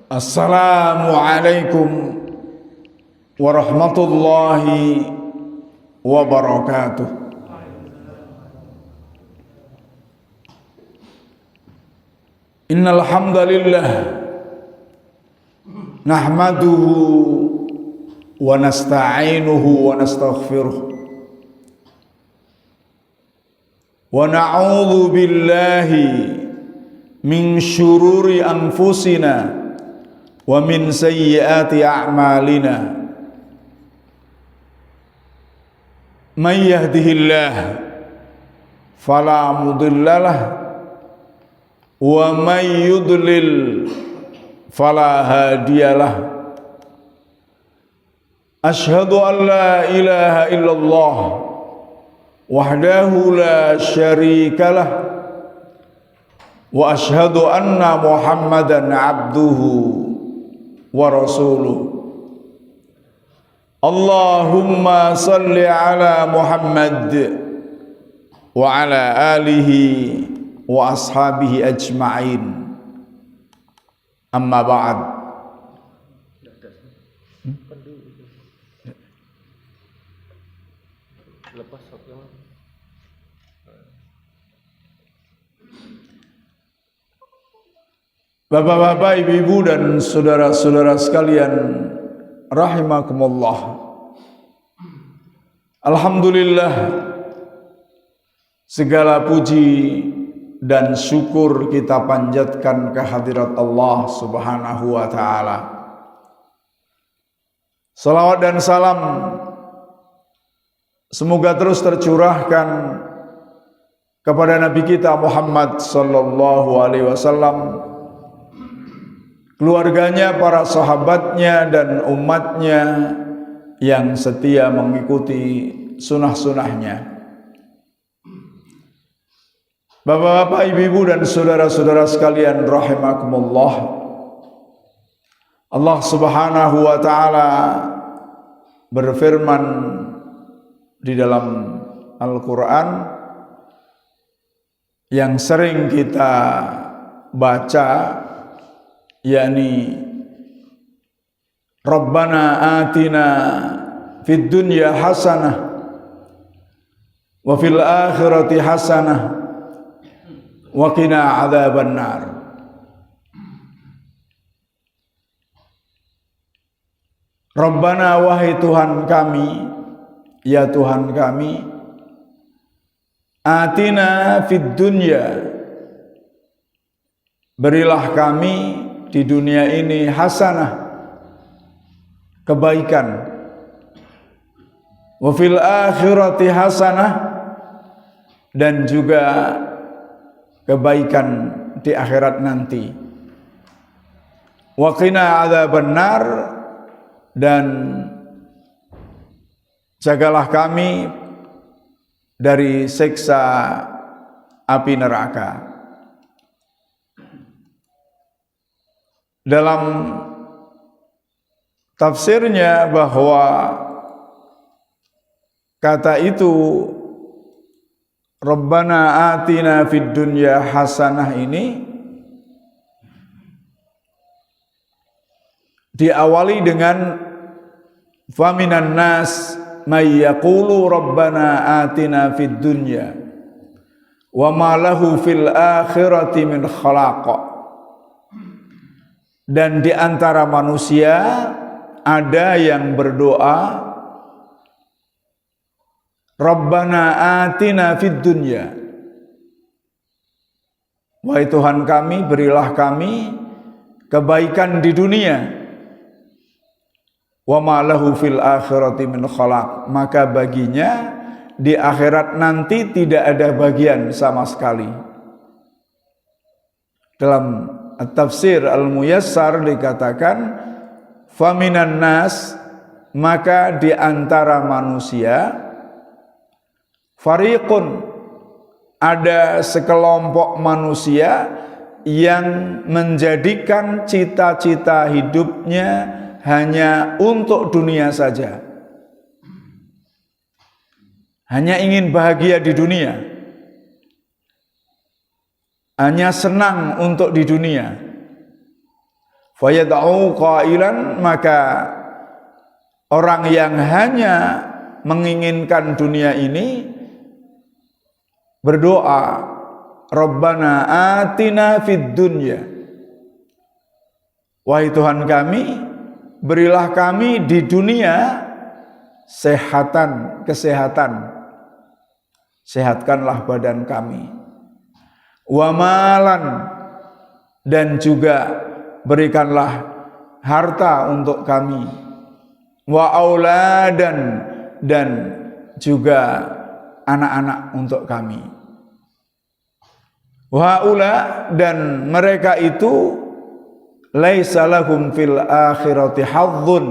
Assalamualaikum warahmatullahi wabarakatuh. Innal hamdalillah nahmaduhu wa nasta'inuhu wa nastaghfiruh wa na'udzu billahi min syururi anfusina wa min sayyiati a'malina. May yahdihillah fala mudhillalah wa may yudlil fala hadiyalah. Asyhadu an la ilaha illallah wahdahu la syarikalah wa asyhadu anna Muhammadan abduhu wa rasuluh. Allahumma salli ala Muhammad wa ala alihi wa ashabihi ajma'in. Amma ba'd. Bapak-bapak, ibu-ibu dan saudara-saudara sekalian rahimakumullah. Alhamdulillah, segala puji dan syukur kita panjatkan kehadirat Allah Subhanahu wa taala. Salawat dan salam semoga terus tercurahkan kepada Nabi kita Muhammad sallallahu alaihi wasallam, keluarganya, para sahabatnya dan umatnya yang setia mengikuti sunnah-sunnahnya. Bapak-bapak, ibu-ibu dan saudara-saudara sekalian rahimakumullah, Allah Subhanahu wa taala berfirman di dalam Al-Quran yang sering kita baca, yakni Rabbana atina fid dunya hasanah wa fil akhirati hasanah wa qina adzabannar. Rabbana, wahai Tuhan kami, ya Tuhan kami, atina fid dunya, berilah kami di dunia ini hasanah, kebaikan, wa fil akhirati hasanah, dan juga kebaikan di akhirat nanti, wa qina adzabannar, dan jagalah kami dari siksa api neraka. Dalam tafsirnya bahwa kata itu Rabbana atina fid dunya hasanah ini diawali dengan faminan nas may yaqulu Rabbana atina fid dunya wa ma lahu fil akhirati min khalaq. Dan di antara manusia ada yang berdoa, Rabbana atina fid dunya, wahai Tuhan kami, berilah kami kebaikan di dunia, wa ma lahu fil akhirati min khalaq, maka baginya di akhirat nanti tidak ada bagian sama sekali. Dalam At-Tafsir Al-Muyassar dikatakan, faminan nas, maka di antara manusia, fariqun, ada sekelompok manusia yang menjadikan cita-cita hidupnya hanya untuk dunia saja, hanya ingin bahagia di dunia, hanya senang untuk di dunia. Fayad'u qailan, maka orang yang hanya menginginkan dunia ini berdoa, Rabbana atina fid dunya, wahai Tuhan kami, berilah kami di dunia kesehatan, sehatkanlah badan kami, wa malan, dan juga berikanlah harta untuk kami, wa auladan, dan juga anak-anak untuk kami. Wa ula, dan mereka itu laisa lahum fil akhirati hadzun,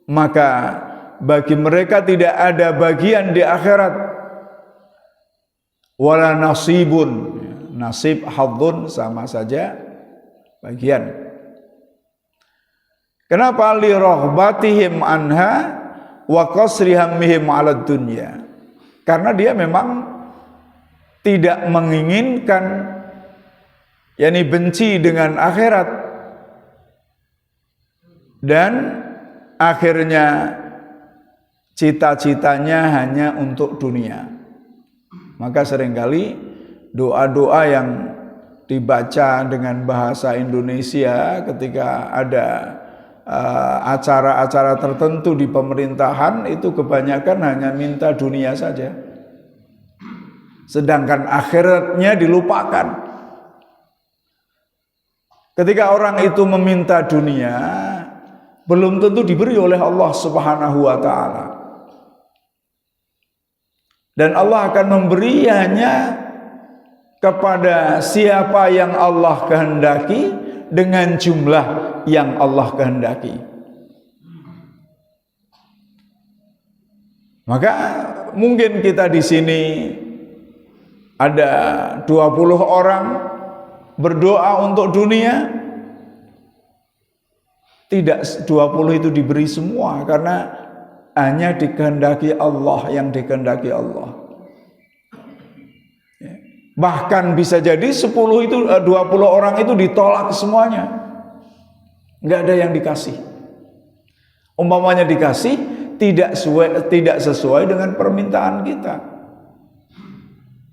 maka bagi mereka tidak ada bagian di akhirat, wala nasibun, nasib hadzun sama saja bagian. Kenapa? Li raghbatihim anha wa qasri hammihim 'ala dunya, karena dia memang tidak menginginkan, yakni benci dengan akhirat, dan akhirnya cita-citanya hanya untuk dunia. Maka seringkali doa-doa yang dibaca dengan bahasa Indonesia ketika ada acara-acara tertentu di pemerintahan itu kebanyakan hanya minta dunia saja, sedangkan akhiratnya dilupakan. Ketika orang itu meminta dunia, belum tentu diberi oleh Allah Subhanahu wa ta'ala. Dan Allah akan memberi hanya kepada siapa yang Allah kehendaki dengan jumlah yang Allah kehendaki. Maka mungkin kita di sini ada 20 orang berdoa untuk dunia, tidak 20 itu diberi semua, karena hanya dikehendaki Allah, yang dikehendaki Allah. Bahkan bisa jadi 20 orang itu ditolak semuanya, nggak ada yang dikasih. Umpamanya dikasih tidak sesuai dengan permintaan kita,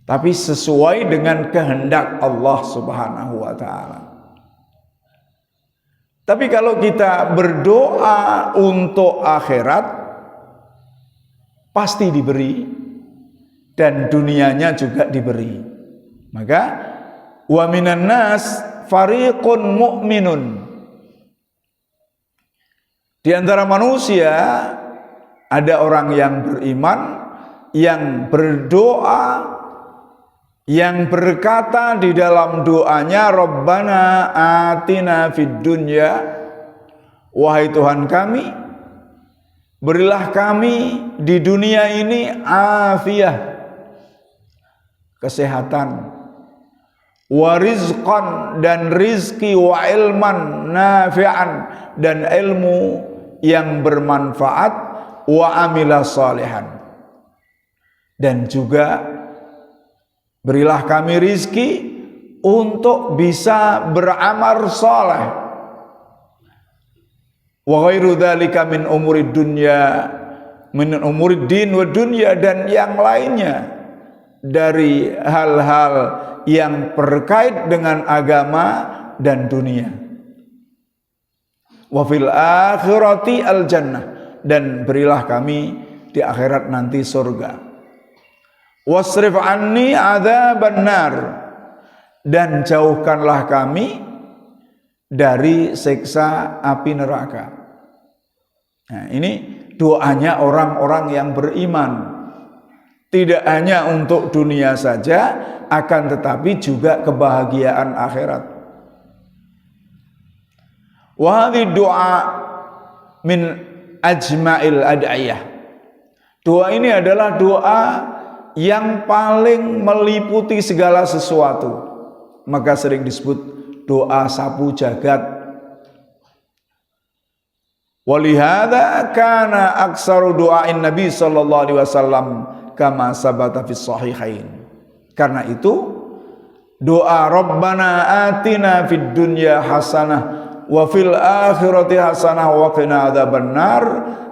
tapi sesuai dengan kehendak Allah Subhanahu wa ta'ala. Tapi kalau kita berdoa untuk akhirat, pasti diberi, dan dunianya juga diberi. Maka wa minan nas fariqun mu'minun, di antara manusia ada orang yang beriman, yang berdoa, yang berkata di dalam doanya, Rabbana atina fid dunya, wahai Tuhan kami, berilah kami di dunia ini afiyah, kesehatan, wa rizqan, dan rizki, wa ilman nafi'an, dan ilmu yang bermanfaat, wa amila salihan, dan juga berilah kami rizki untuk bisa beramal saleh, wa ghairu dzalika min umurid dunya, min umurid din wa dunya, dan yang lainnya dari hal-hal yang terkait dengan agama dan dunia. Wa fil akhirati al jannah, dan berilah kami di akhirat nanti surga. Wasrif anni adzaban nar, dan jauhkanlah kami dari siksa api neraka. Nah, ini doanya orang-orang yang beriman. Tidak hanya untuk dunia saja, akan tetapi juga kebahagiaan akhirat. Wa hadhihi du'a min ajma'il ad'iyah. Doa ini adalah doa yang paling meliputi segala sesuatu, maka sering disebut doa sapu jagat. Walihada kana aksaru doain Nabi sallallahu alaihi wasallam kama sabata fis sahihain. Karena itu doa Rabbana atina fid dunya hasanah wa fil akhirati hasanah wa qina adzabannar,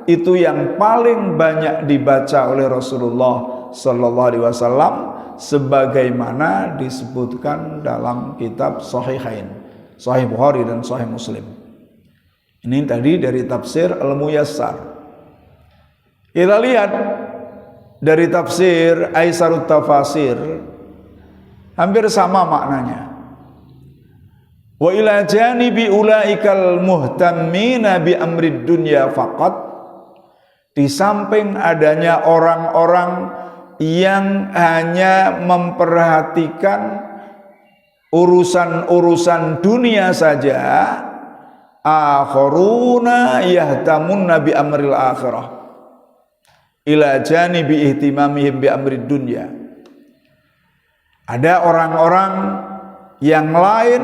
itu yang paling banyak dibaca oleh Rasulullah sallallahu alaihi wasallam sebagaimana disebutkan dalam kitab Sahihain, Sahih Bukhari dan Sahih Muslim. Ini tadi dari tafsir Al-Muyassar. Kita lihat dari tafsir Aisarut Tafasir, hampir sama maknanya. Wa ila janibi ulaikal muhtammina bi amrid dunya faqat, di samping adanya orang-orang yang hanya memperhatikan urusan-urusan dunia saja, akharuna yahtamunna bi amril akhirah ila janibi ihtimamihim bi amrid dunya. Ada orang-orang yang lain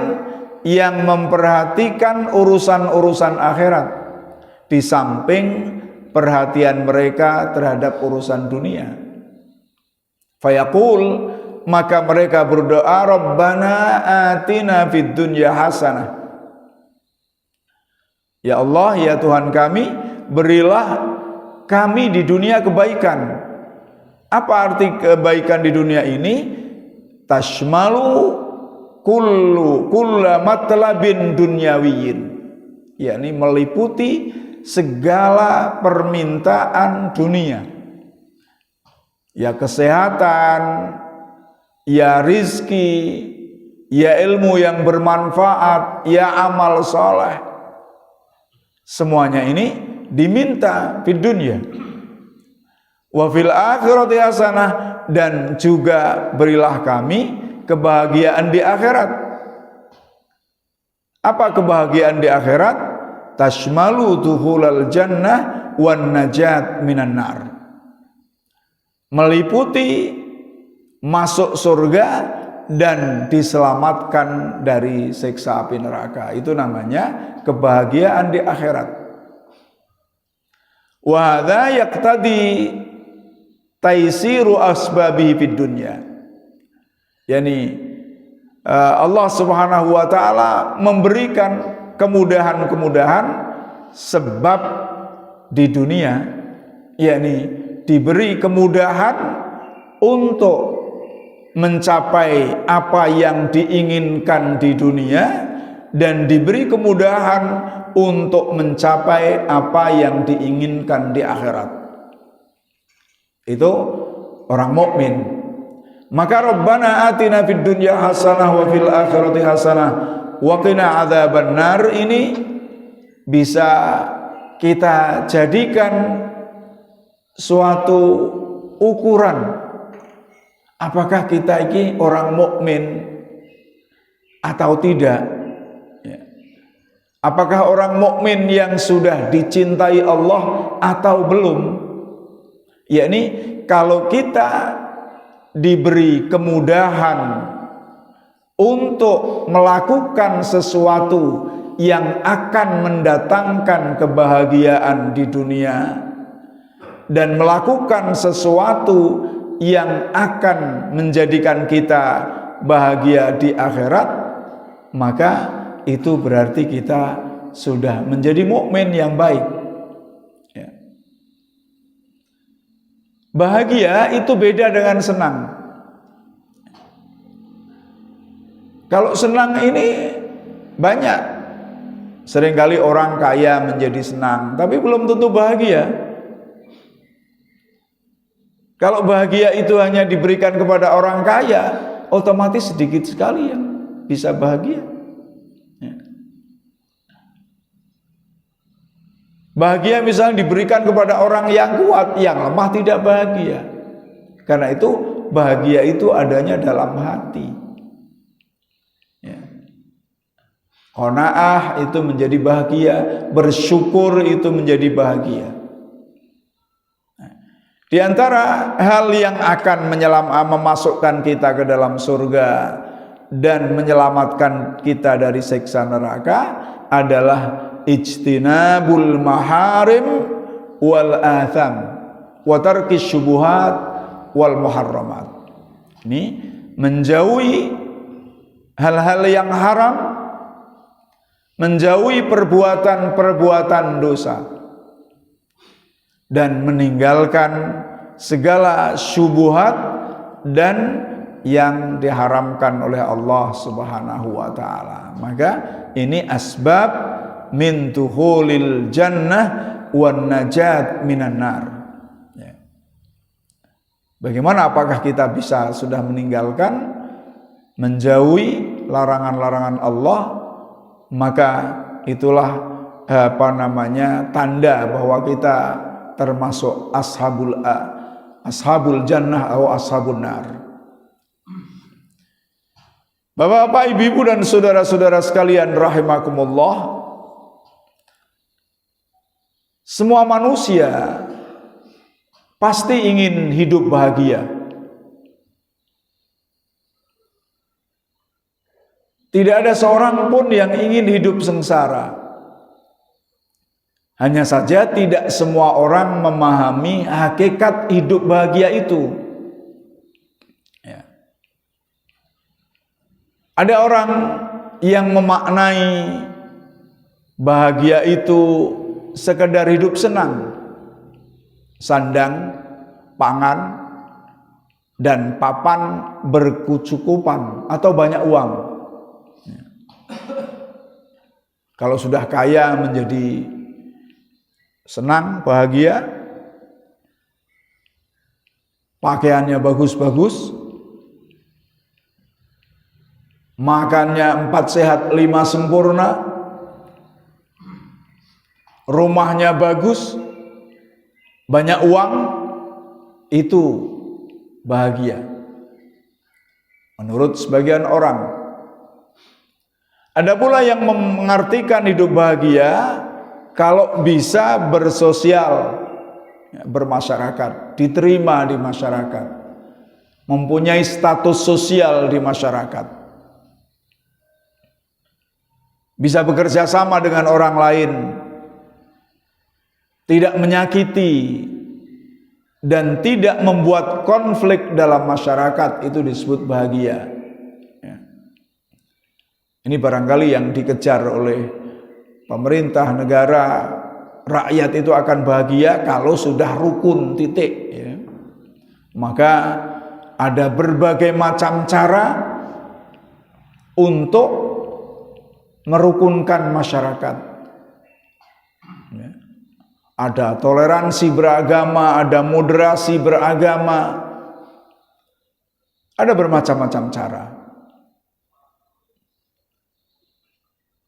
yang memperhatikan urusan-urusan akhirat di samping perhatian mereka terhadap urusan dunia. Fayaqul, maka mereka berdoa, Rabbana atina fid dunya hasanah. Ya Allah, ya Tuhan kami, berilah kami di dunia kebaikan. Apa arti kebaikan di dunia ini? Tashmalu kulla matlabin dunyawiyin, yakni meliputi segala permintaan dunia, ya kesehatan, ya rizki, ya ilmu yang bermanfaat, ya amal soleh, semuanya ini diminta di dunia. Wa fil akhirati hasanah, dan juga berilah kami kebahagiaan di akhirat. Apa kebahagiaan di akhirat? Tashmalu dukhulal jannah wan najat minan nar, meliputi masuk surga dan diselamatkan dari siksa api neraka. Itu namanya kebahagiaan di akhirat. Wa hadza yaqtadi taisiru asbabihi fid dunya, yakni Allah Subhanahu wa taala memberikan kemudahan-kemudahan sebab di dunia, yakni diberi kemudahan untuk mencapai apa yang diinginkan di dunia, dan diberi kemudahan untuk mencapai apa yang diinginkan di akhirat. Itu orang mukmin. Maka Rabbana atina fid dunya hasanah wa fil akhirati hasanah wa qina adzabannar ini bisa kita jadikan suatu ukuran, apakah kita ini orang mukmin atau tidak. Apakah orang mukmin yang sudah dicintai Allah atau belum? Yakni kalau kita diberi kemudahan untuk melakukan sesuatu yang akan mendatangkan kebahagiaan di dunia, dan melakukan sesuatu yang akan menjadikan kita bahagia di akhirat, maka itu berarti kita sudah menjadi mukmin yang baik. Ya. Bahagia itu beda dengan senang. Kalau senang ini banyak, seringkali orang kaya menjadi senang, tapi belum tentu bahagia. Kalau bahagia itu hanya diberikan kepada orang kaya, otomatis sedikit sekali yang bisa bahagia. Bahagia misalnya diberikan kepada orang yang kuat, yang lemah tidak bahagia. Karena itu bahagia itu adanya dalam hati. Qanaah itu menjadi bahagia, bersyukur itu menjadi bahagia. Di antara hal yang akan memasukkan kita ke dalam surga dan menyelamatkan kita dari siksa neraka adalah ijtinabul maharim wal atham wa tarkis syubuhat wal muharramat. Ini menjauhi hal-hal yang haram menjauhi perbuatan-perbuatan dosa, dan meninggalkan segala syubhat dan yang diharamkan oleh Allah Subhanahu wa taala. Maka ini asbab min tuhulil jannah wan najat minan nar. Ya. Bagaimana, apakah kita bisa sudah meninggalkan, menjauhi larangan-larangan Allah? Maka itulah tanda bahwa kita termasuk ashabul jannah atau ashabun nar. Bapak-bapak, ibu-ibu dan saudara-saudara sekalian rahimakumullah, semua manusia pasti ingin hidup bahagia. Tidak ada seorang pun yang ingin hidup sengsara. Hanya saja tidak semua orang memahami hakikat hidup bahagia itu. Ada orang yang memaknai bahagia itu sekedar hidup senang, sandang, pangan, dan papan berkecukupan atau banyak uang. Kalau sudah kaya menjadi senang, bahagia, pakaiannya bagus-bagus, makannya 4 sehat 5 sempurna, rumahnya bagus, banyak uang, itu bahagia menurut sebagian orang. Ada pula yang mengartikan hidup bahagia kalau bisa bersosial, bermasyarakat, diterima di masyarakat, mempunyai status sosial di masyarakat, bisa bekerja sama dengan orang lain, tidak menyakiti dan tidak membuat konflik dalam masyarakat, itu disebut bahagia. Ini barangkali yang dikejar oleh pemerintah, negara. Rakyat itu akan bahagia kalau sudah rukun, titik. Maka ada berbagai macam cara untuk merukunkan masyarakat. Ada toleransi beragama, ada moderasi beragama, ada bermacam-macam cara.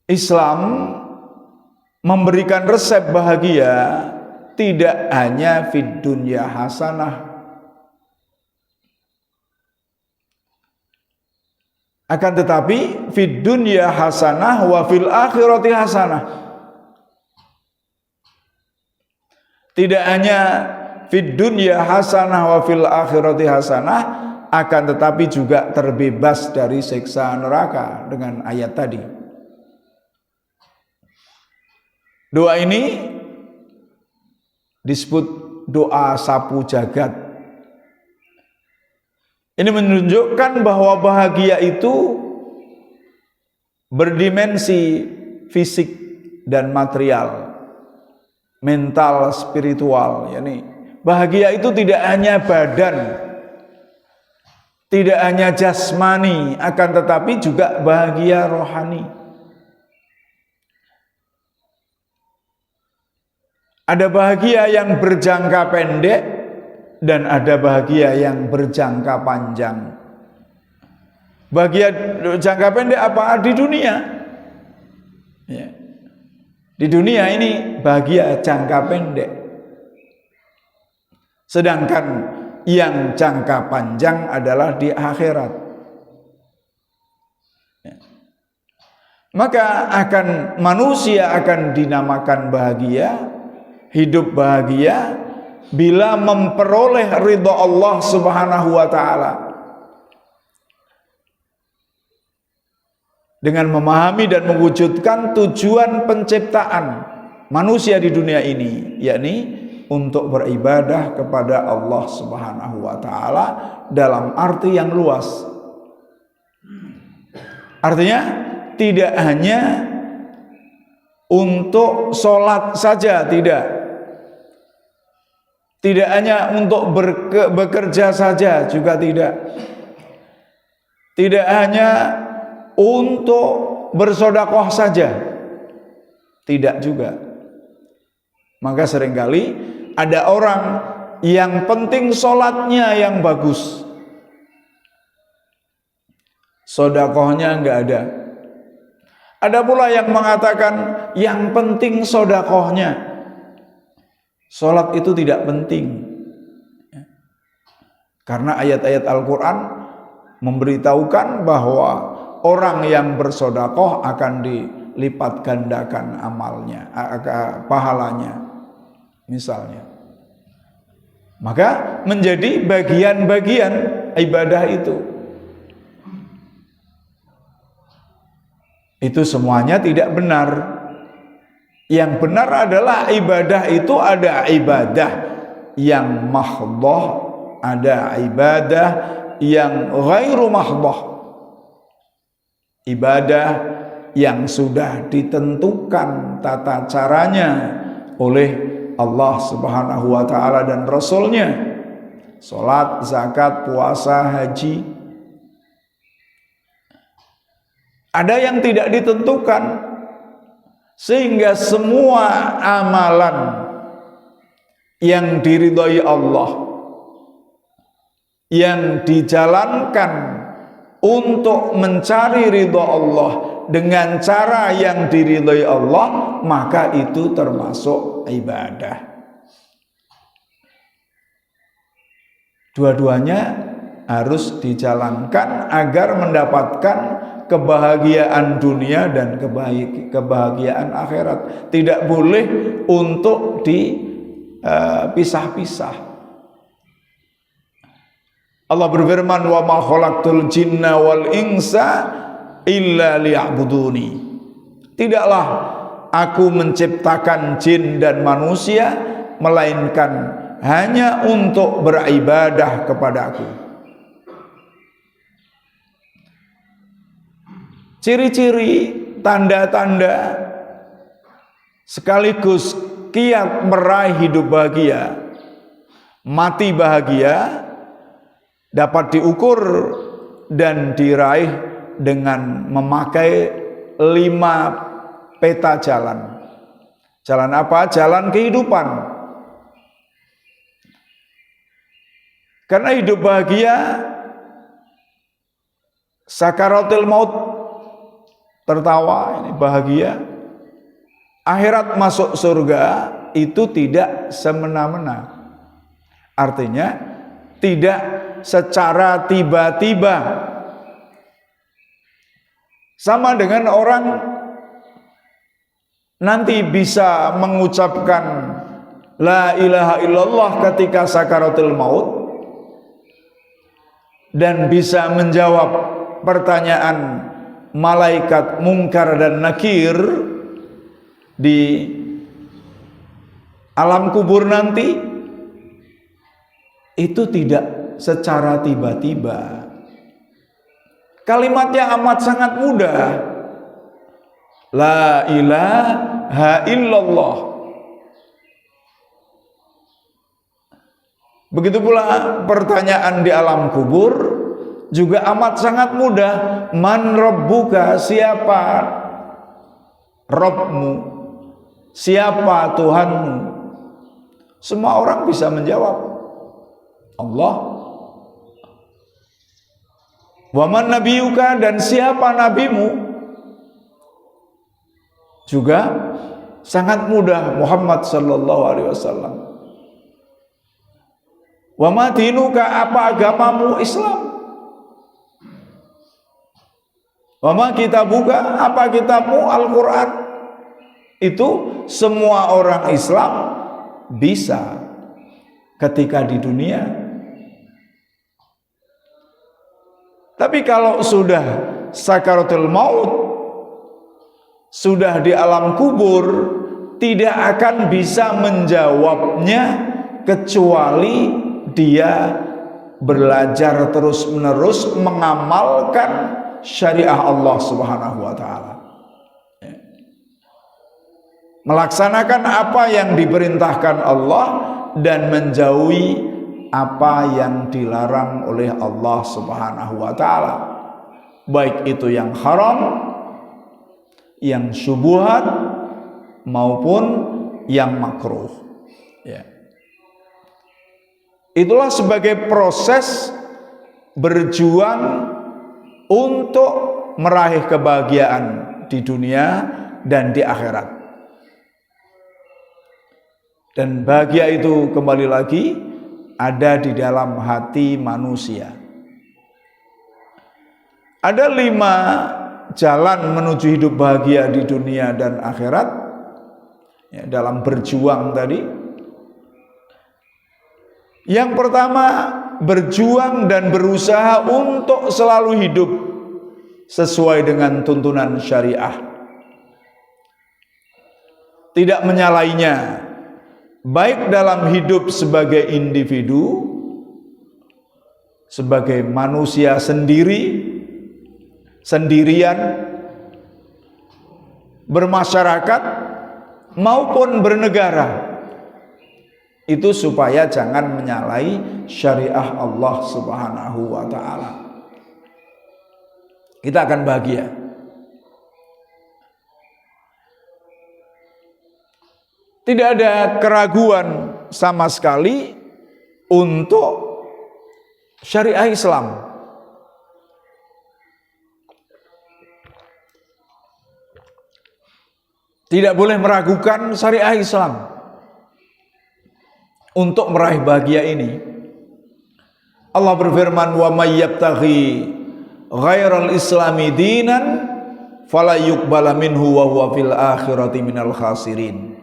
Islam memberikan resep bahagia tidak hanya fid dunya hasanah, akan tetapi fid dunya hasanah wa fil akhirati hasanah. Tidak hanya fid dunya hasanah wa fil akhirati hasanah, akan tetapi juga terbebas dari siksa neraka dengan ayat tadi. Doa ini disebut doa sapu jagat. Ini menunjukkan bahwa bahagia itu berdimensi fisik dan material, mental, spiritual. Yani bahagia itu tidak hanya badan, tidak hanya jasmani, akan tetapi juga bahagia rohani. Ada bahagia yang berjangka pendek dan ada bahagia yang berjangka panjang. Bahagia jangka pendek apa? Di dunia. Ya. Di dunia ini bahagia jangka pendek. Sedangkan yang jangka panjang adalah di akhirat. Ya. Maka manusia akan dinamakan bahagia, hidup bahagia bila memperoleh ridha Allah Subhanahu wa taala. Dengan memahami dan mewujudkan tujuan penciptaan manusia di dunia ini, yakni untuk beribadah kepada Allah Subhanahu wa taala dalam arti yang luas. Artinya tidak hanya untuk sholat saja, tidak. Tidak hanya untuk bekerja saja, juga tidak. Tidak hanya untuk bersedekah saja, tidak juga. Maka seringkali ada orang yang penting sholatnya yang bagus, sedekahnya enggak ada. Ada pula yang mengatakan yang penting sedekahnya, sholat itu tidak penting. Karena ayat-ayat Al-Quran memberitahukan bahwa orang yang bersedekah akan dilipat gandakan amalnya, pahalanya misalnya. Maka menjadi bagian-bagian ibadah itu. Itu semuanya tidak benar. Yang benar adalah ibadah itu ada ibadah yang mahdhah, ada ibadah yang ghairu mahdhah. Ibadah yang sudah ditentukan tata caranya oleh Allah Subhanahu wa ta'ala dan Rasulnya. Salat, zakat, puasa, haji. Ada yang tidak ditentukan, sehingga semua amalan yang diridhai Allah, yang dijalankan untuk mencari ridha Allah dengan cara yang diridhai Allah, maka itu termasuk ibadah. Dua-duanya harus dijalankan agar mendapatkan kebahagiaan dunia dan kebahagiaan akhirat. Tidak boleh untuk dipisah-pisah. Allah berfirman, wa ma khalaqtul jinna wal insa illa liya'buduni. Tidaklah aku menciptakan jin dan manusia melainkan hanya untuk beribadah kepadaku. Ciri-ciri, tanda-tanda sekaligus kiat meraih hidup bahagia, mati bahagia, dapat diukur dan diraih dengan memakai 5 peta jalan. Jalan apa? Jalan kehidupan. Karena hidup bahagia, sakaratul maut, tertawa, ini bahagia. Akhirat masuk surga itu tidak semena-mena. Artinya tidak secara tiba-tiba. Sama dengan orang nanti bisa mengucapkan la ilaha illallah ketika sakaratul maut dan bisa menjawab pertanyaan malaikat Munkar dan Nakir di alam kubur nanti, itu tidak secara tiba-tiba. Kalimatnya amat sangat mudah. La ilaha illallah. Begitu pula pertanyaan di alam kubur juga amat sangat mudah. Man rabbuka, siapa Rabbmu, siapa Tuhanmu? Semua orang bisa menjawab, Allah. Wa man nabiyuka, dan siapa nabimu? Juga sangat mudah, Muhammad sallallahu alaihi wasallam. Wa ma dinuka, apa agamamu? Islam. Wa ma kitabuka, apa kitabmu? Al-Quran. Itu semua orang Islam bisa ketika di dunia. Tapi kalau sudah sakaratul maut, sudah di alam kubur, tidak akan bisa menjawabnya kecuali dia belajar terus-menerus mengamalkan syariah Allah Subhanahu wa ta'ala. melaksanakan apa yang diperintahkan Allah dan menjauhi apa yang dilarang oleh Allah Subhanahu wa taala, baik itu yang haram, yang syubhat maupun yang makruh. Ya. Itulah sebagai proses berjuang untuk meraih kebahagiaan di dunia dan di akhirat. Dan bahagia itu kembali lagi ada di dalam hati manusia. Ada 5 jalan menuju hidup bahagia di dunia dan akhirat, ya, dalam berjuang tadi. Yang pertama, berjuang dan berusaha untuk selalu hidup sesuai dengan tuntunan syariah, tidak menyalainya, baik dalam hidup sebagai individu, sebagai manusia sendirian, bermasyarakat, maupun bernegara. Itu supaya jangan menyalahi syariah Allah Subhanahu wa taala. Kita akan bahagia. Tidak ada keraguan sama sekali untuk syariah Islam. Tidak boleh meragukan syariah Islam untuk meraih bahagia ini. Allah berfirman, wa may yabtaghi ghairal islami dinan fala yuqbala minhu wa huwa fil akhirati minal khasirin.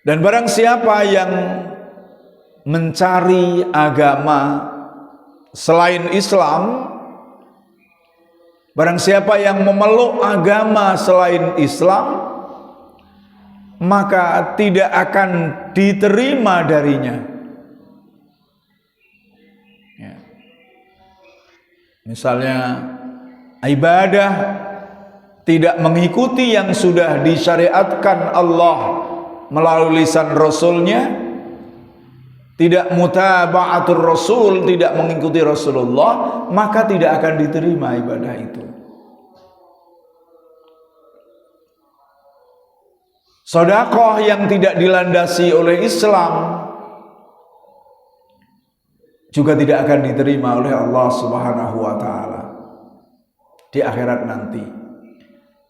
Dan barang siapa yang mencari agama selain Islam, barang siapa yang memeluk agama selain Islam, maka tidak akan diterima darinya. Ya. Misalnya ibadah tidak mengikuti yang sudah disyariatkan Allah melalui lisan Rasulnya, tidak mutaba'atul Rasul, tidak mengikuti Rasulullah, maka tidak akan diterima ibadah itu. Sedekah yang tidak dilandasi oleh Islam juga tidak akan diterima oleh Allah Subhanahu wa taala di akhirat nanti.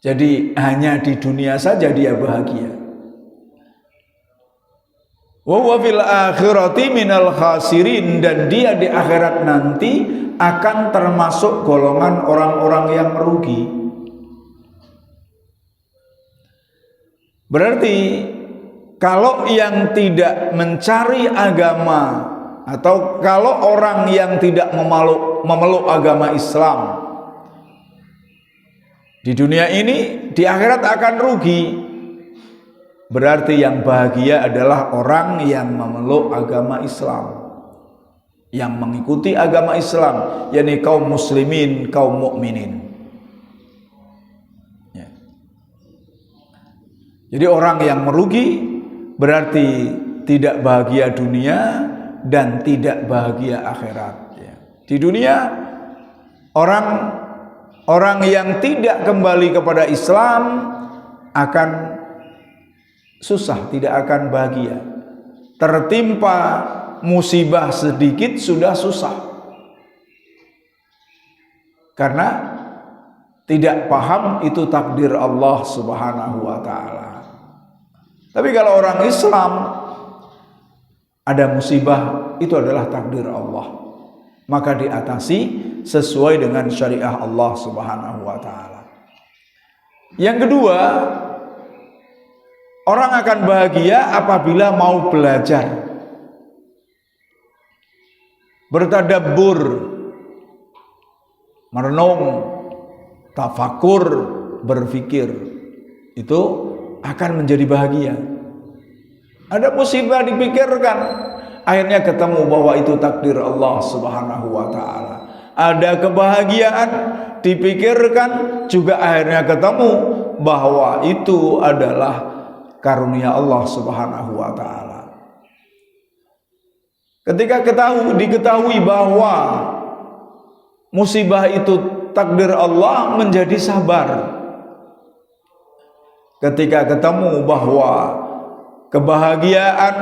Jadi hanya di dunia saja dia bahagia. Wa huwa fil akhirati minal khasirin, dan dia di akhirat nanti akan termasuk golongan orang-orang yang merugi. Berarti kalau yang tidak mencari agama, atau kalau orang yang tidak memeluk agama Islam di dunia ini, di akhirat akan rugi. Berarti yang bahagia adalah orang yang memeluk agama Islam, yang mengikuti agama Islam, yakni kaum muslimin, kaum mukminin. Ya. Jadi orang yang merugi berarti tidak bahagia dunia dan tidak bahagia akhirat. Ya. Di dunia orang yang tidak kembali kepada Islam akan susah, tidak akan bahagia. Tertimpa musibah sedikit sudah susah, karena tidak paham itu takdir Allah Subhanahu wa taala. Tapi kalau orang Islam ada musibah, itu adalah takdir Allah, maka diatasi sesuai dengan syariah Allah Subhanahu wa taala. Yang kedua, orang akan bahagia apabila mau belajar, bertadabbur, merenung, tafakur, berfikir. Itu akan menjadi bahagia. Ada musibah dipikirkan, akhirnya ketemu bahwa itu takdir Allah Subhanahu wa taala. Ada kebahagiaan dipikirkan, juga akhirnya ketemu bahwa itu adalah karunia Allah Subhanahu wa taala. Ketika diketahui bahwa musibah itu takdir Allah, menjadi sabar. Ketika ketemu bahwa kebahagiaan,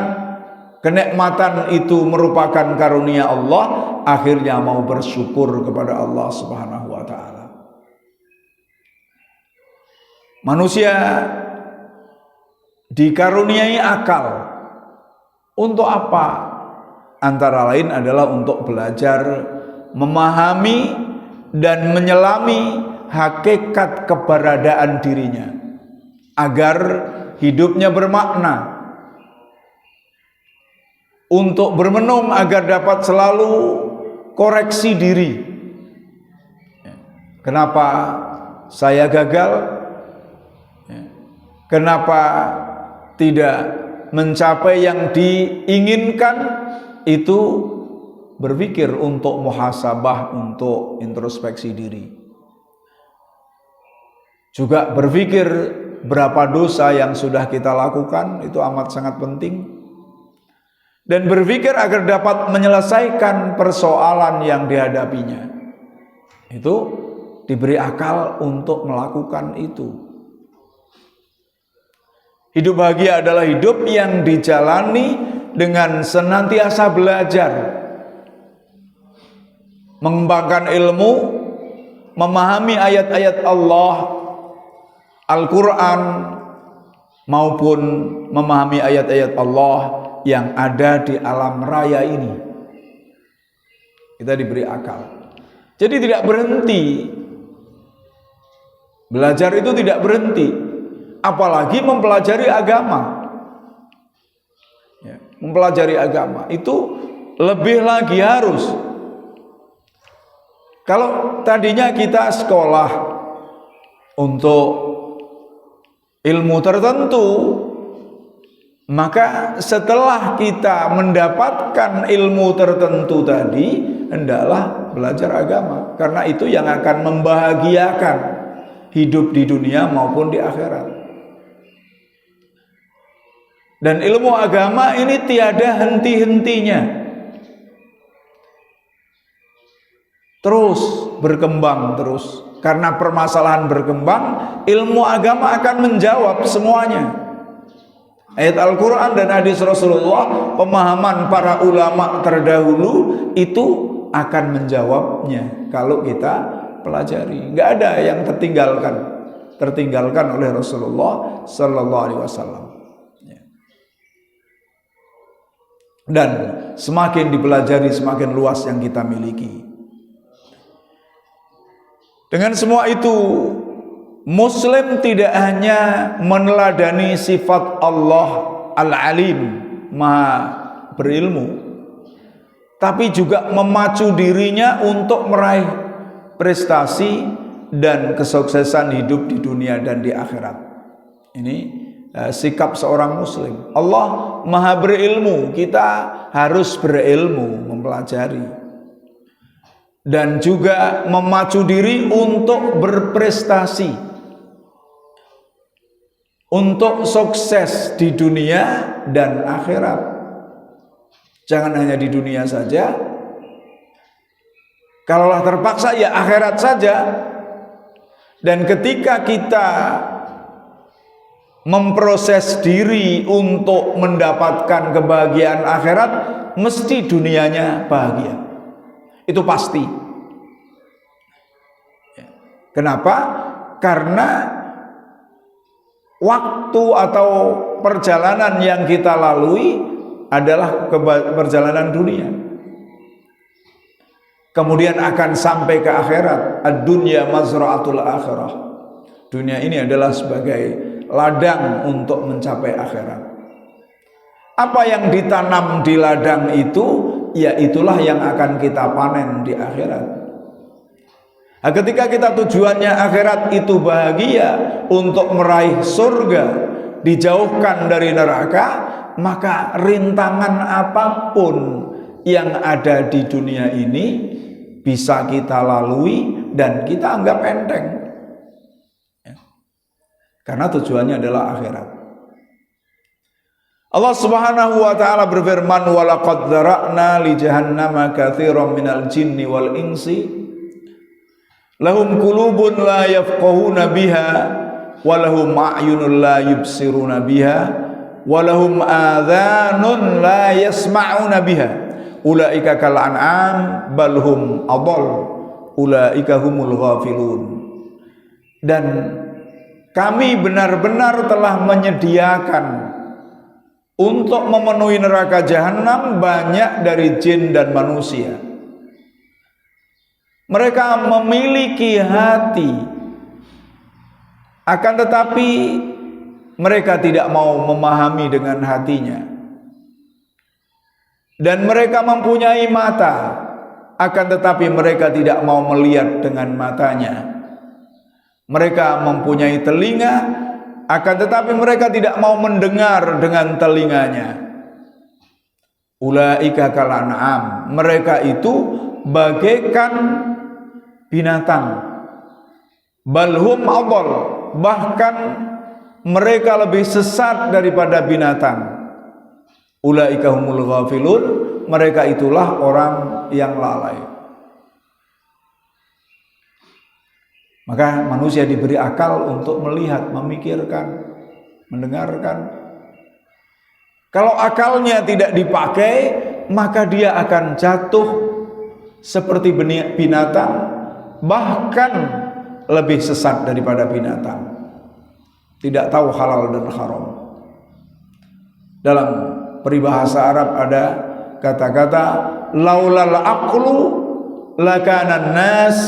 kenikmatan itu merupakan karunia Allah, akhirnya mau bersyukur kepada Allah Subhanahu wa taala. Manusia dikaruniai akal. Untuk apa? Antara lain adalah untuk belajar memahami dan menyelami hakikat keberadaan dirinya, agar hidupnya bermakna. Untuk bermenung agar dapat selalu koreksi diri. Kenapa saya gagal? Kenapa tidak mencapai yang diinginkan? Itu berpikir untuk muhasabah, untuk introspeksi diri. Juga berpikir berapa dosa yang sudah kita lakukan, itu amat sangat penting. Dan berpikir agar dapat menyelesaikan persoalan yang dihadapinya. Itu diberi akal untuk melakukan itu. Hidup bahagia adalah hidup yang dijalani dengan senantiasa belajar, mengembangkan ilmu, memahami ayat-ayat Allah, Al-Quran, maupun memahami ayat-ayat Allah yang ada di alam raya ini. Kita diberi akal. Jadi tidak berhenti. Belajar itu tidak berhenti. Apalagi mempelajari agama. Ya, mempelajari agama itu lebih lagi harus. Kalau tadinya kita sekolah untuk ilmu tertentu, maka setelah kita mendapatkan ilmu tertentu tadi, hendaklah belajar agama, karena itu yang akan membahagiakan hidup di dunia maupun di akhirat. Dan ilmu agama ini tiada henti-hentinya, terus berkembang terus. Karena permasalahan berkembang, ilmu agama akan menjawab semuanya. Ayat Al-Quran dan hadis Rasulullah, pemahaman para ulama terdahulu itu akan menjawabnya kalau kita pelajari. Nggak ada yang tertinggalkan oleh Rasulullah Sallallahu Alaihi Wasallam. Dan semakin dipelajari, semakin luas yang kita miliki. Dengan semua itu, Muslim tidak hanya meneladani sifat Allah Al-Alim, Maha berilmu, tapi juga memacu dirinya untuk meraih prestasi dan kesuksesan hidup di dunia dan di akhirat. Ini sikap seorang Muslim. Allah Maha berilmu, kita harus berilmu, mempelajari. Dan juga memacu diri untuk berprestasi, untuk sukses di dunia dan akhirat. Jangan hanya di dunia saja. Kalaulah terpaksa ya akhirat saja. Dan ketika kita memproses diri untuk mendapatkan kebahagiaan akhirat, mesti dunianya bahagia. Itu pasti. Kenapa? Karena waktu atau perjalanan yang kita lalui adalah perjalanan dunia. Kemudian akan sampai ke akhirat. Ad-dunya mazra'atul akhirah. Dunia ini adalah sebagai ladang untuk mencapai akhirat. Apa yang ditanam di ladang itu, ya itulah yang akan kita panen di akhirat. Nah, ketika kita tujuannya akhirat itu bahagia untuk meraih surga, dijauhkan dari neraka, maka rintangan apapun yang ada di dunia ini bisa kita lalui dan kita anggap enteng. karena tujuannya adalah akhirat. Allah Subhanahu wa taala berfirman, "Wa laqad dzara'na li jahannama katsiran minal jinni wal insi lahum qulubun la yafqahuna biha wa lahum a'yunun la yubsiruna biha wa lahum adhanun la yasma'una biha ulaika kal an'am bal hum adall ulaika humul ghafilun." Dan kami benar-benar telah menyediakan untuk memenuhi neraka jahanam banyak dari jin dan manusia. Mereka memiliki hati, akan tetapi mereka tidak mau memahami dengan hatinya. Dan mereka mempunyai mata, akan tetapi mereka tidak mau melihat dengan matanya. Mereka mempunyai telinga, akan tetapi mereka tidak mau mendengar dengan telinganya. Ulaika kal an'am, mereka itu bagaikan binatang. Balhum adall, bahkan mereka lebih sesat daripada binatang. Ulaika humul ghafilun, mereka itulah orang yang lalai. Maka manusia diberi akal untuk melihat, memikirkan, mendengarkan. Kalau akalnya tidak dipakai, maka dia akan jatuh seperti binatang, bahkan lebih sesat daripada binatang. Tidak tahu halal dan haram. Dalam peribahasa Arab ada kata-kata laulal aqlu lakanan nas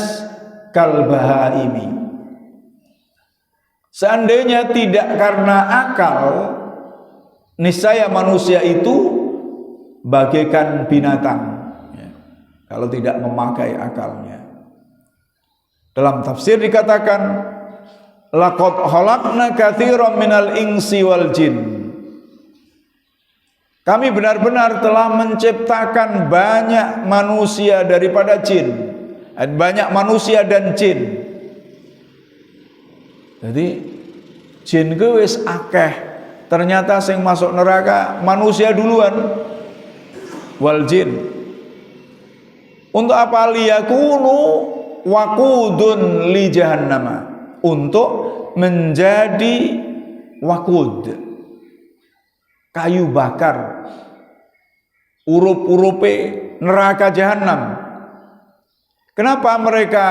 kalbahaimi. Seandainya tidak karena akal, niscaya manusia itu bagaikan binatang ya, kalau tidak memakai akalnya. Dalam tafsir dikatakan laqad khalaqna katsiran minal insi wal jin. Kami benar-benar telah menciptakan banyak manusia daripada jin. Banyak manusia dan jin. Jadi jin ku wis akeh, ternyata sing masuk neraka manusia duluan. Wal jin. Untuk apa? Liyakunu waqudun li jahannama, untuk menjadi waqud, kayu bakar, urup-urupe neraka jahanam. Kenapa mereka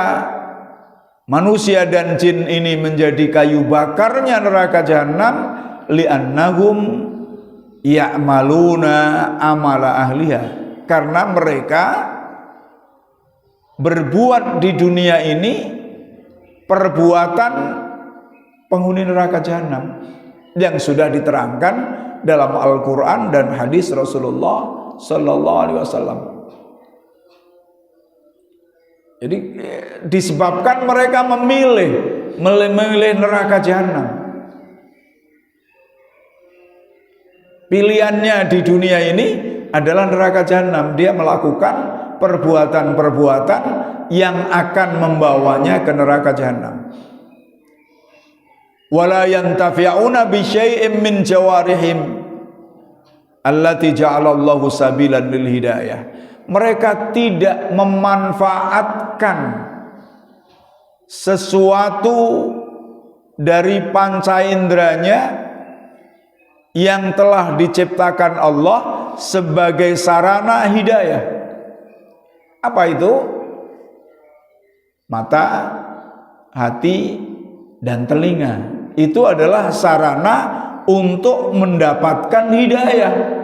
manusia dan jin ini menjadi kayu bakarnya neraka jahanam? Li'annahum ya'maluna amala ahliha, karena mereka berbuat di dunia ini perbuatan penghuni neraka jahanam yang sudah diterangkan dalam Al-Quran dan hadis Rasulullah Sallallahu Alaihi Wasallam. Jadi disebabkan mereka memilih neraka jahanam. Pilihannya di dunia ini adalah neraka jahanam. Dia melakukan perbuatan-perbuatan yang akan membawanya ke neraka jahanam. Wala yantafi'una bi syai'in min jawarihim allati ja'alallahu sabilan lil hidayah. Mereka tidak memanfaatkan sesuatu dari panca inderanya yang telah diciptakan Allah sebagai sarana hidayah. Apa itu? Mata, hati, dan telinga. Itu adalah sarana untuk mendapatkan hidayah.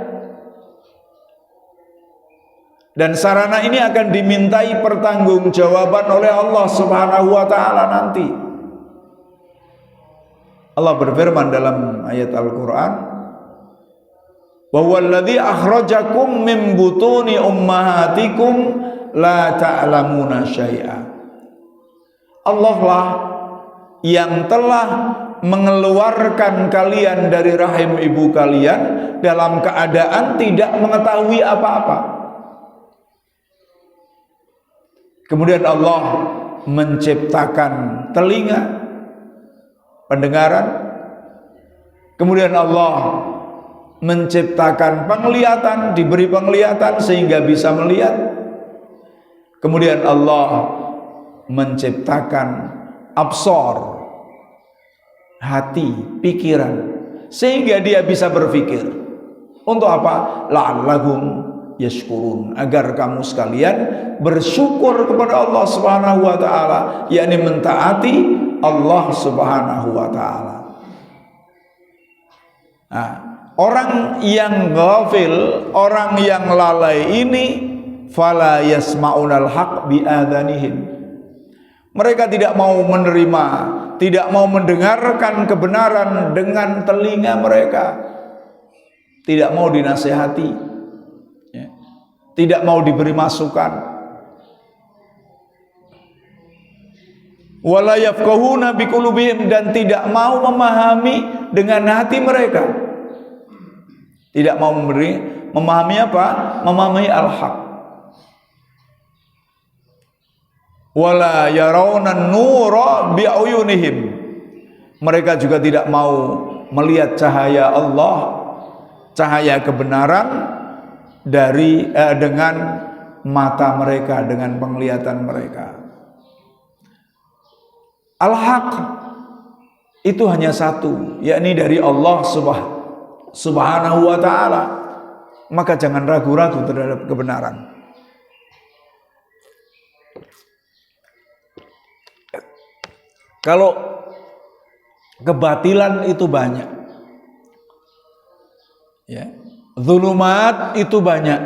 Dan sarana ini akan dimintai pertanggungjawaban oleh Allah Subhanahu wa taala nanti. Allah berfirman dalam ayat Al-Qur'an, "Wa huwallazi akhrajakum min butuni ummahatikum la ta'lamuna syai'a." Allah lah yang telah mengeluarkan kalian dari rahim ibu kalian dalam keadaan tidak mengetahui apa-apa. Kemudian Allah menciptakan telinga, pendengaran, Kemudian Allah menciptakan penglihatan, diberi penglihatan sehingga bisa melihat. Kemudian Allah menciptakan absor, hati, pikiran, sehingga dia bisa berpikir. Untuk apa? La'allahum yashkurun, agar kamu sekalian bersyukur kepada Allah Subhanahu wa taala, yakni mentaati Allah Subhanahu wa taala. Nah, orang yang ghafil, orang yang lalai ini fala yasma'unal haq bi adhanihim. Mereka tidak mau menerima, tidak mau mendengarkan kebenaran dengan telinga mereka. Tidak mau dinasihati, ya. Tidak mau diberi masukan. Wala yafqahuna biqulubihim, dan tidak mau memahami dengan hati mereka. Tidak mau memahami apa? Memahami al-haq. Wala yarawna nura bi'uyunihim. Mereka juga tidak mau melihat cahaya Allah, cahaya kebenaran dengan mata mereka, dengan penglihatan mereka. Al-haq itu hanya satu, yakni dari Allah Subhanahu wa ta'ala. Maka jangan ragu-ragu terhadap kebenaran. Kalau kebatilan itu banyak, ya, zulumat itu banyak,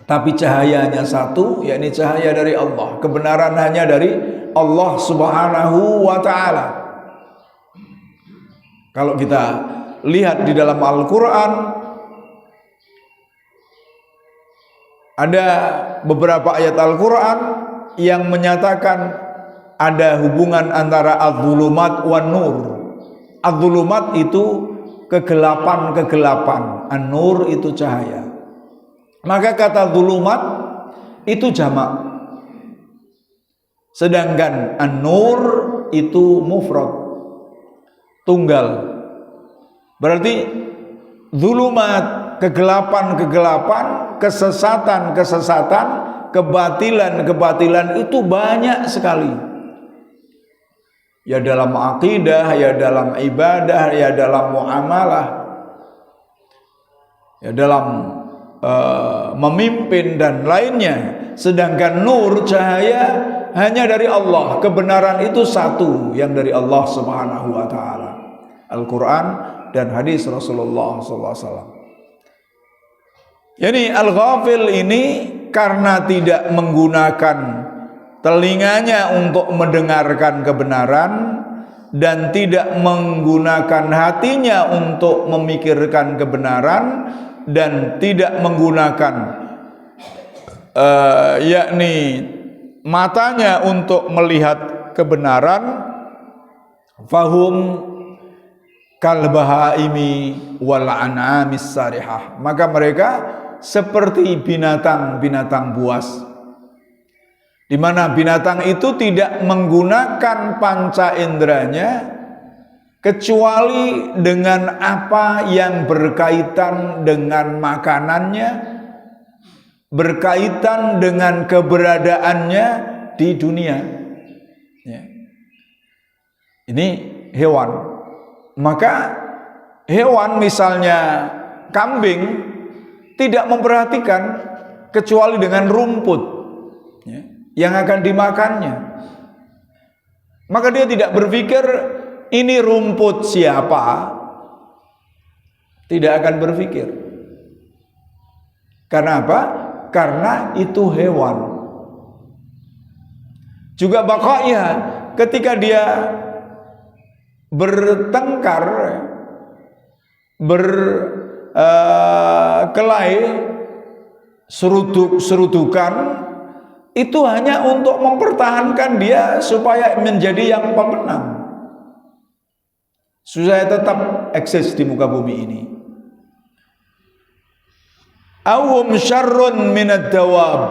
tapi cahayanya satu, yakni cahaya dari Allah. Kebenaran hanya dari Allah Subhanahu wa ta'ala. Kalau kita lihat di dalam Al-Quran, ada beberapa ayat Al-Quran yang menyatakan ada hubungan antara az-zulumat wan nur. Az-zulumat itu kegelapan-kegelapan, an-nur itu cahaya. Maka kata zulumat itu jamak, sedangkan an-nur itu mufrad, tunggal. Berarti zulumat, kegelapan-kegelapan, kesesatan-kesesatan, kebatilan-kebatilan itu banyak sekali. Ya dalam akidah, ya dalam ibadah, ya dalam muamalah, ya dalam memimpin dan lainnya. Sedangkan nur, cahaya, hanya dari Allah. Kebenaran itu satu, yang dari Allah Subhanahu wa ta'ala, Al-Quran dan hadis Rasulullah SAW. Jadi al-ghafil ini karena tidak menggunakan telinganya untuk mendengarkan kebenaran dan tidak menggunakan hatinya untuk memikirkan kebenaran dan tidak menggunakan yakni matanya untuk melihat kebenaran, fahum kalbahaimi wal an'amis sarihah, maka mereka seperti binatang-binatang buas, di mana binatang itu tidak menggunakan panca inderanya kecuali dengan apa yang berkaitan dengan makanannya, berkaitan dengan keberadaannya di dunia. Ya. Ini hewan. Maka hewan misalnya kambing tidak memperhatikan kecuali dengan rumput, ya, yang akan dimakannya. Maka dia tidak berpikir ini rumput siapa, tidak akan berpikir. Karena apa? Karena itu hewan. Juga baqa'iyah, ketika dia bertengkar, berkelahi, serudukan, itu hanya untuk mempertahankan dia supaya menjadi yang pemenang, supaya tetap eksis di muka bumi ini. Awhum syarrun minad dawab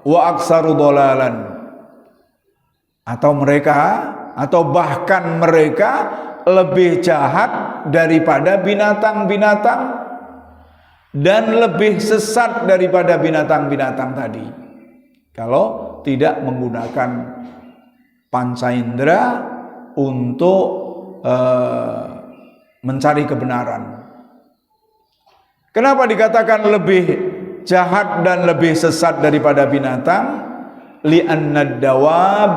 wa aksaru dolalan, atau mereka, atau bahkan mereka lebih jahat daripada binatang-binatang dan lebih sesat daripada binatang-binatang tadi kalau tidak menggunakan panca indera untuk mencari kebenaran. Kenapa dikatakan lebih jahat dan lebih sesat daripada binatang? Li'anna dawab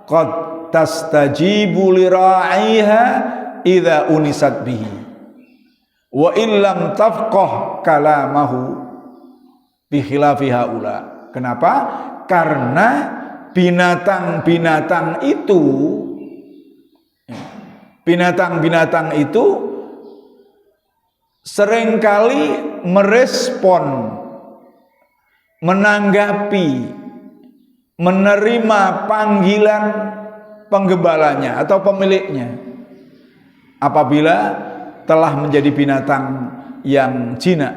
qad tastajibu lira'iha idza unisat bihi wa illam tafqah kalamahu bi khilafi haula. Kenapa? Karena binatang-binatang itu seringkali merespon, menanggapi, menerima panggilan penggembalanya atau pemiliknya apabila telah menjadi binatang yang jinak,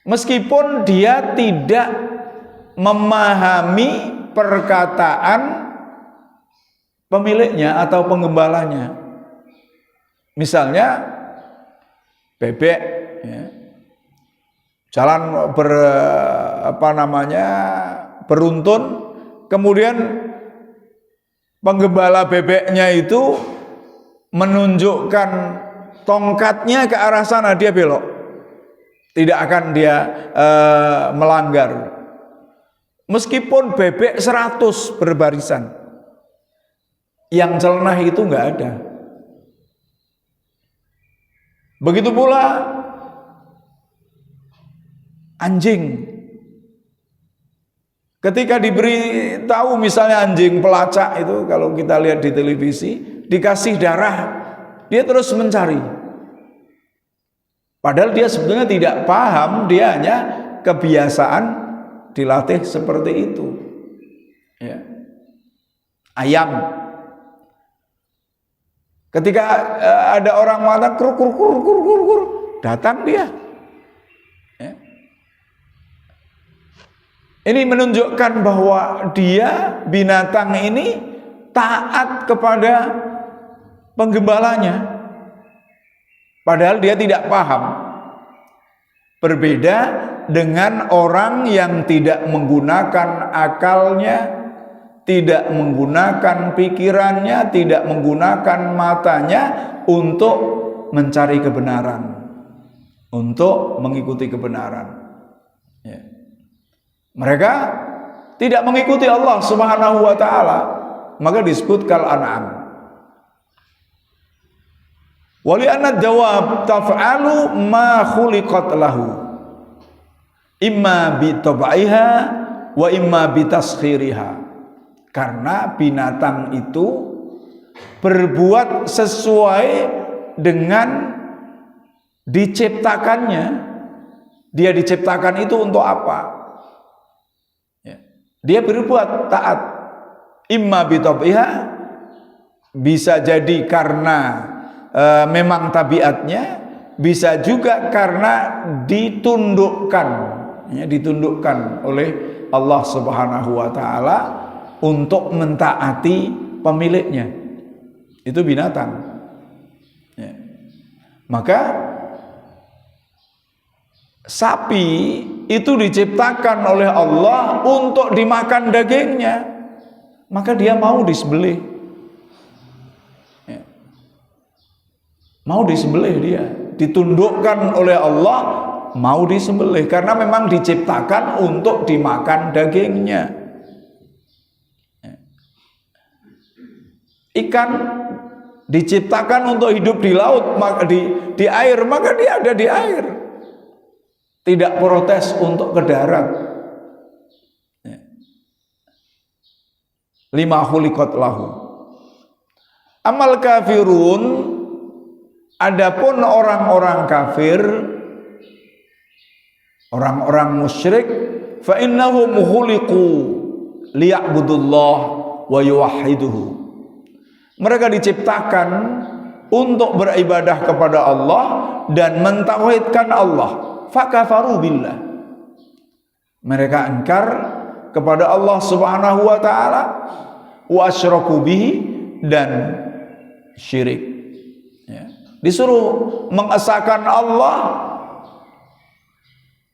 meskipun dia tidak memahami perkataan pemiliknya atau penggembalanya. Misalnya bebek ya, jalan beruntun, kemudian penggembala bebeknya itu menunjukkan tongkatnya ke arah sana, dia belok, tidak akan dia melanggar meskipun bebek 100 berbarisan, yang celenah itu enggak ada. Begitu pula anjing, ketika diberitahu misalnya anjing pelacak itu, kalau kita lihat di televisi, dikasih darah, dia terus mencari. Padahal dia sebetulnya tidak paham, dia hanya kebiasaan dilatih seperti itu. Ya. Ayam, ketika ada orang mengatakan kur kur kur kur kur kur, datang dia. Ya. Ini menunjukkan bahwa dia, binatang ini, taat kepada penggembalanya, padahal dia tidak paham. Berbeda dengan orang yang tidak menggunakan akalnya, tidak menggunakan pikirannya, tidak menggunakan matanya untuk mencari kebenaran, untuk mengikuti kebenaran. Ya. Mereka tidak mengikuti Allah Subhanahu wa ta'ala, maka disebut kal an'am. Wali anad dawab taf'alu ma khuliqat lahu imma bi tab'iha wa imma bi taskhiriha. Karena binatang itu berbuat sesuai dengan diciptakannya. Dia diciptakan itu untuk apa? Dia berbuat taat, imma bi tab'iha, bisa jadi karena memang tabiatnya, bisa juga karena ditundukkan, ya, ditundukkan oleh Allah Subhanahu wa ta'ala untuk mentaati pemiliknya. Itu binatang. Ya. Maka sapi itu diciptakan oleh Allah untuk dimakan dagingnya, maka dia mau disembelih. Ya. Mau disembelih, dia ditundukkan oleh Allah, mau disembelih karena memang diciptakan untuk dimakan dagingnya. Ya. Ikan diciptakan untuk hidup di laut, maka di air, maka dia ada di air. Tidak protes untuk ke darat. Lima khuliqat lahu. Amal kafirun, adapun orang-orang kafir, orang-orang musyrik, fa innahum khuliqu liya'budullah wa yuwahhiduhu. Mereka diciptakan untuk beribadah kepada Allah dan mentauhidkan Allah. Fakafaru billah, mereka ingkar kepada Allah Subhanahu wa ta'ala, wa asyraku bihi, dan syirik. Ya. Disuruh mengesahkan Allah,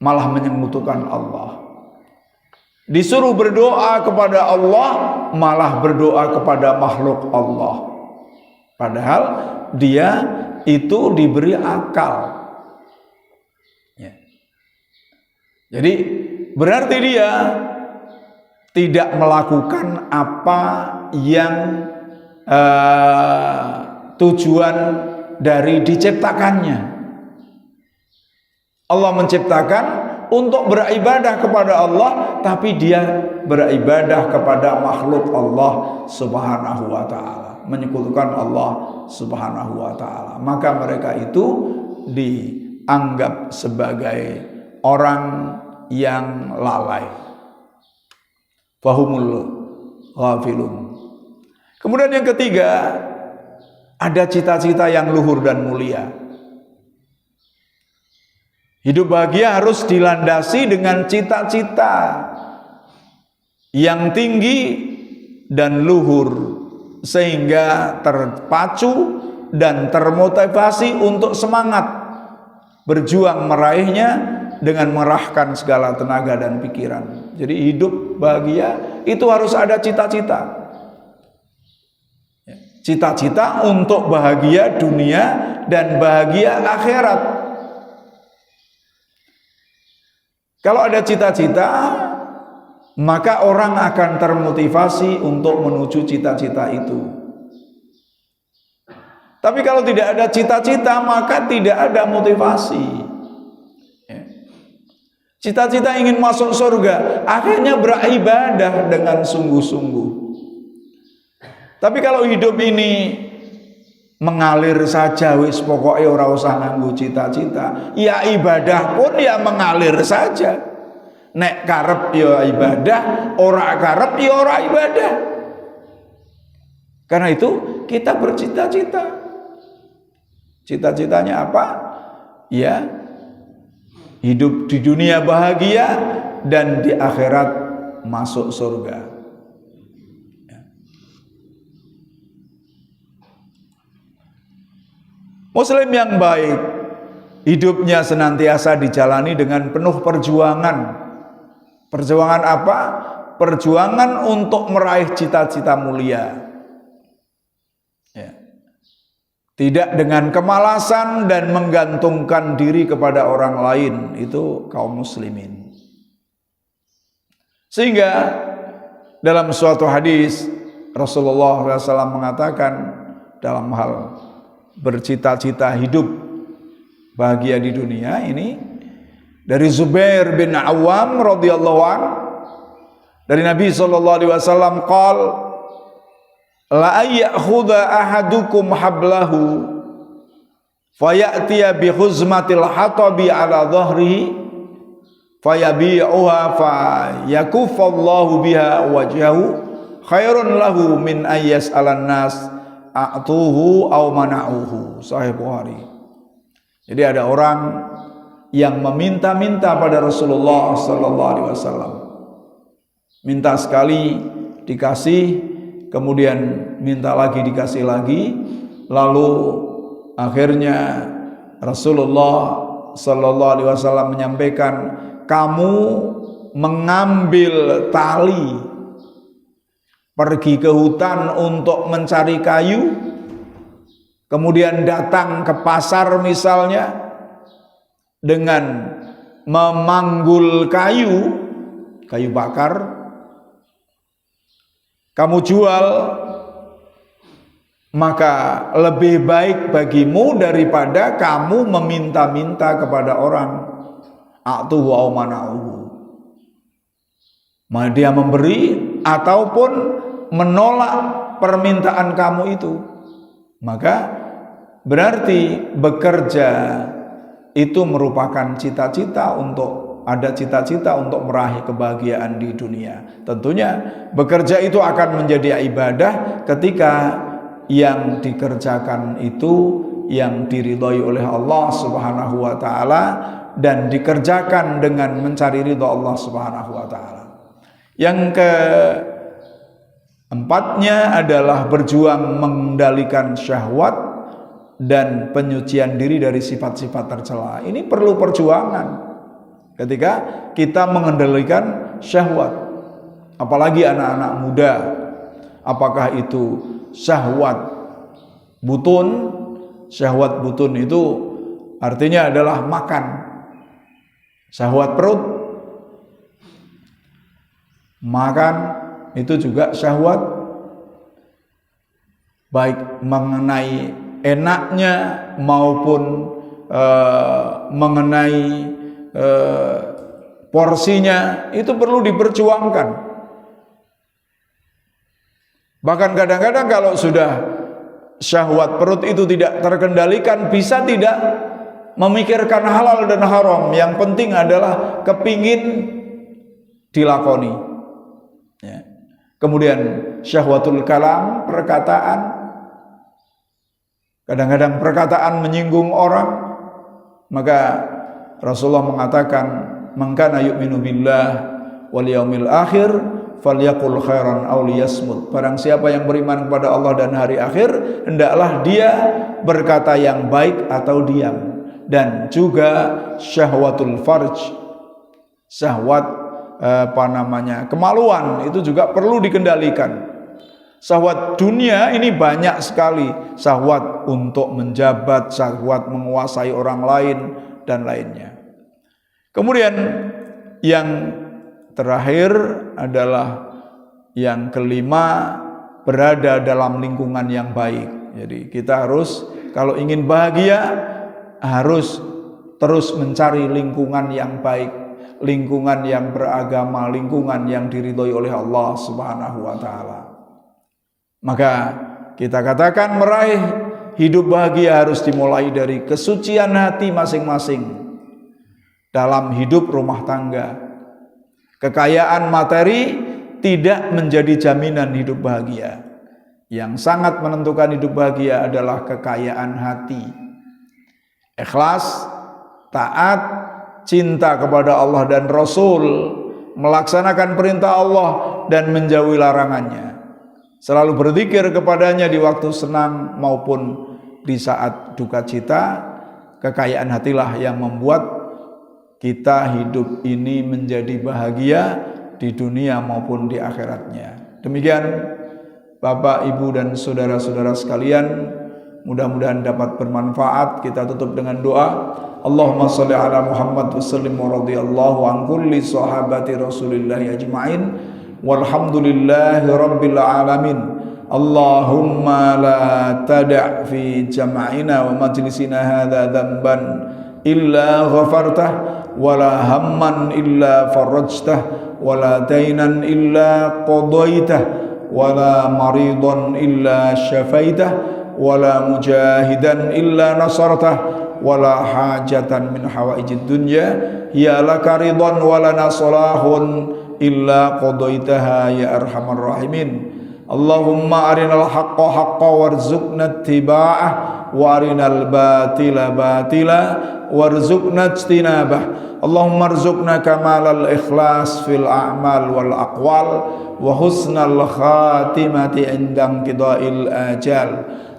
malah menyekutukan Allah. Disuruh berdoa kepada Allah, malah berdoa kepada makhluk Allah. Padahal dia itu diberi akal. Ya. Jadi berarti dia tidak melakukan apa yang tujuan dari diciptakannya. Allah menciptakan untuk beribadah kepada Allah, tapi dia beribadah kepada makhluk Allah Subhanahu wa taala, menyekutukan Allah Subhanahu wa taala. Maka mereka itu dianggap sebagai orang yang lalai. Fahumul ghafilun. Kemudian yang ketiga, ada cita-cita yang luhur dan mulia. Hidup bahagia harus dilandasi dengan cita-cita yang tinggi dan luhur, sehingga terpacu dan termotivasi untuk semangat berjuang meraihnya dengan merahkan segala tenaga dan pikiran. Jadi hidup bahagia itu harus ada cita-cita. Cita-cita untuk bahagia dunia dan bahagia akhirat. Kalau ada cita-cita, maka orang akan termotivasi untuk menuju cita-cita itu. Tapi kalau tidak ada cita-cita, maka tidak ada motivasi. Cita-cita ingin masuk surga, akhirnya beribadah dengan sungguh-sungguh. Tapi kalau hidup ini mengalir saja, wis pokoknya ora usah nganggo cita-cita, ya ibadah pun ya mengalir saja. Nek karep ya ibadah, ora karep ya ora ibadah. Karena itu kita bercita-cita. Cita-citanya apa? Ya, hidup di dunia bahagia dan di akhirat masuk surga. Muslim yang baik, hidupnya senantiasa dijalani dengan penuh perjuangan. Perjuangan apa? Perjuangan untuk meraih cita-cita mulia. Ya. Tidak dengan kemalasan dan menggantungkan diri kepada orang lain. Itu kaum muslimin. Sehingga dalam suatu hadis Rasulullah SAW mengatakan dalam hal bercita-cita hidup bahagia di dunia ini, dari Zubair bin Awam radhiyallahu an, dari Nabi sallallahu alaihi wasallam qaal la ya'khudha ahadukum hablahu fayatiya bi khuzmatil hatabi ala dhahrihi fayabi'uha fayakuffallahu biha wajhahu khairun lahu min ayyas alan nas a'tuhu aw mana'uhu. Sahih Bukhari. Jadi ada orang yang meminta-minta pada Rasulullah sallallahu alaihi wasallam. Minta sekali dikasih, kemudian minta lagi dikasih lagi, lalu akhirnya Rasulullah sallallahu alaihi wasallam menyampaikan, kamu mengambil tali pergi ke hutan untuk mencari kayu, kemudian datang ke pasar misalnya dengan memanggul kayu bakar, kamu jual, maka lebih baik bagimu daripada kamu meminta-minta kepada orang. A'tuhu aw mana'uhu. Dia memberi ataupun menolak permintaan kamu itu, maka berarti bekerja itu merupakan cita-cita untuk ada cita-cita untuk meraih kebahagiaan di dunia. Tentunya bekerja itu akan menjadi ibadah ketika yang dikerjakan itu yang diridhoi oleh Allah Subhanahu wa taala dan dikerjakan dengan mencari ridha Allah Subhanahu wa taala. Yang Empatnya adalah berjuang mengendalikan syahwat dan penyucian diri dari sifat-sifat tercela. Ini perlu perjuangan ketika kita mengendalikan syahwat. Apalagi anak-anak muda. Apakah itu syahwat butun? Syahwat butun itu artinya adalah makan. Syahwat perut, makan, itu juga syahwat, baik mengenai enaknya maupun mengenai porsinya, itu perlu diperjuangkan. Bahkan kadang-kadang kalau sudah syahwat perut itu tidak terkendalikan, bisa tidak memikirkan halal dan haram. Yang penting adalah kepingin dilakoni. Ya. Kemudian syahwatul kalam, perkataan. Kadang-kadang perkataan menyinggung orang. Maka Rasulullah mengatakan, "Man kana yu'minu billah wal yaumil akhir falyaqul khairan aw liyasmut." Barang siapa yang beriman kepada Allah dan hari akhir, hendaklah dia berkata yang baik atau diam. Dan juga syahwatul farj, syahwat kemaluan, itu juga perlu dikendalikan. Syahwat dunia ini banyak sekali, syahwat untuk menjabat, syahwat menguasai orang lain dan lainnya. Kemudian yang terakhir adalah yang kelima, berada dalam lingkungan yang baik. Jadi kita harus, kalau ingin bahagia, harus terus mencari lingkungan yang baik, lingkungan yang beragama, lingkungan yang diridhoi oleh Allah Subhanahu wa taala. Maka kita katakan meraih hidup bahagia harus dimulai dari kesucian hati masing-masing dalam hidup rumah tangga. Kekayaan materi tidak menjadi jaminan hidup bahagia. Yang sangat menentukan hidup bahagia adalah kekayaan hati. Ikhlas, taat, cinta kepada Allah dan Rasul, melaksanakan perintah Allah dan menjauhi larangannya. Selalu berzikir kepadanya di waktu senang maupun di saat duka cita. Kekayaan hatilah yang membuat kita hidup ini menjadi bahagia di dunia maupun di akhiratnya. Demikian Bapak, Ibu dan saudara-saudara sekalian, mudah-mudahan dapat bermanfaat. Kita tutup dengan doa. Allahumma sholli ala Muhammad wa sallim wa radhiyallahu an kulli sahabati Rasulillah ajma'in walhamdulillahi rabbil alamin. Allahumma la tada' fi jam'ina wa majlisina hadha dhanban illa ghafartah wa la hamman illa farajtah wa la dainan illa qadaitah wa la maridan illa syafaitah wa la mujahidan illa nasartah wala hajatan min hawaijid dunya ya laka ridwan walana salahun illa qadaitaha ya arhamar rahimin. Allahumma arinal haqqa haqqa warzuqna ittiba'ah wa arinal batila batila warzuqna ijtinabah. Allahumma arzuqna kamalal ikhlas fil a'mal wal aqwal wa husnal khatimati indang qida'il ajal.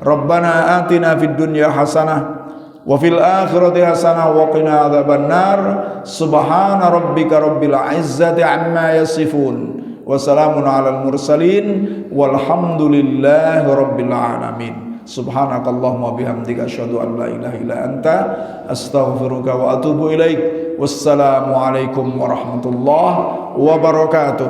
Rabbana atina fid dunya hasanah wa fil akhirati hasanah wa qina adzabannar. Subhana rabbika rabbil izzati amma yasifun wa salamun alal mursalin walhamdulillahi rabbil alamin. Subhanakallahumma bihamdika asyhadu an la ilaha illa anta astaghfiruka wa atubu ilaik. Wassalamu alaikum warahmatullahi wabarakatuh.